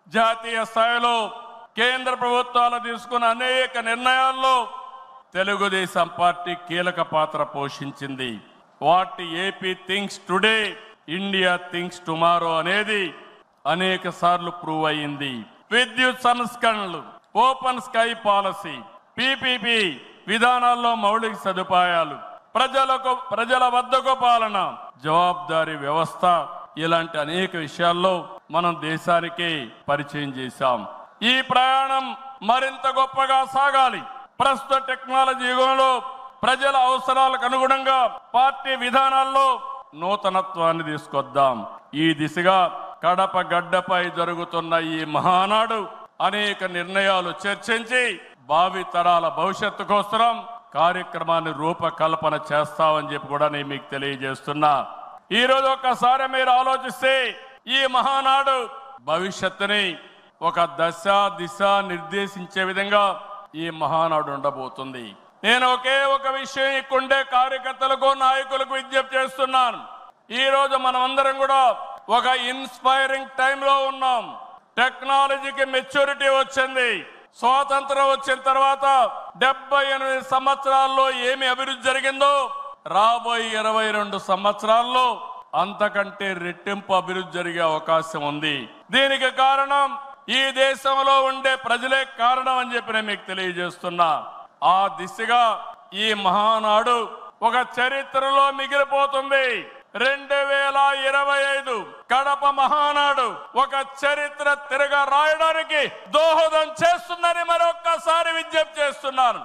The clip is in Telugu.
జాతీయ స్థాయిలో కేంద్ర ప్రభుత్వాలు తీసుకున్న అనేక నిర్ణయాల్లో తెలుగుదేశం పార్టీ కీలక పాత్ర పోషించింది. What AP thinks today, India thinks tomorrow అనేది అనేక సార్లు ప్రూవ్ అయింది. విద్యుత్ సంస్కరణలు, ఓపెన్ స్కై పాలసీ, పీపీపీ విధానాల్లో మౌలిక సదుపాయాలు, ప్రజల వద్దకు పాలన, జవాబుదారీ వ్యవస్థ, ఇలాంటి అనేక విషయాల్లో మనం దేశానికి పరిచయం చేశాం. ఈ ప్రయాణం మరింత గొప్పగా సాగాలి. ప్రస్తుత టెక్నాలజీ యుగంలో ప్రజల అవసరాలకు అనుగుణంగా పార్టీ విధానాల్లో నూతనత్వాన్ని తీసుకొద్దాం. ఈ దిశగా కడప గడ్డపై జరుగుతున్న ఈ మహానాడు అనేక నిర్ణయాలు చర్చించి భావి తరాల భవిష్యత్తు కోసం కార్యక్రమాన్ని రూపకల్పన చేస్తామని చెప్పి కూడా నేను మీకు తెలియజేస్తున్నా. ఈ రోజు ఒక్కసారి మీరు ఆలోచిస్తే ఈ మహానాడు భవిష్యత్తుని ఒక దశ దిశ నిర్దేశించే విధంగా ఈ మహానాడు ఉండబోతుంది. నేను ఒకే ఒక విషయం ఇక్కడుండే కార్యకర్తలకు నాయకులకు విజ్ఞప్తి చేస్తున్నాను. ఈ రోజు మనం అందరం కూడా ఒక ఇన్స్పైరింగ్ టైంలో ఉన్నాం. టెక్నాలజీకి మెచ్యూరిటీ వచ్చింది. స్వాతంత్రం వచ్చిన తర్వాత 78 సంవత్సరాల్లో ఏమి అభివృద్ధి జరిగిందో రాబోయే 22 సంవత్సరాల్లో అంతకంటే రెట్టింపు అభివృద్ధి జరిగే అవకాశం ఉంది. దీనికి కారణం ఈ దేశంలో ఉండే ప్రజలే కారణం అని చెప్పి నేను మీకు తెలియజేస్తున్నా. ఆ దిశగా ఈ మహానాడు ఒక చరిత్రలో మిగిలిపోతుంది. 2025 కడప మహానాడు ఒక చరిత్ర తిరగ రాయడానికి దోహదం చేస్తుందని మరొక్కసారి విజ్ఞప్తి చేస్తున్నాను.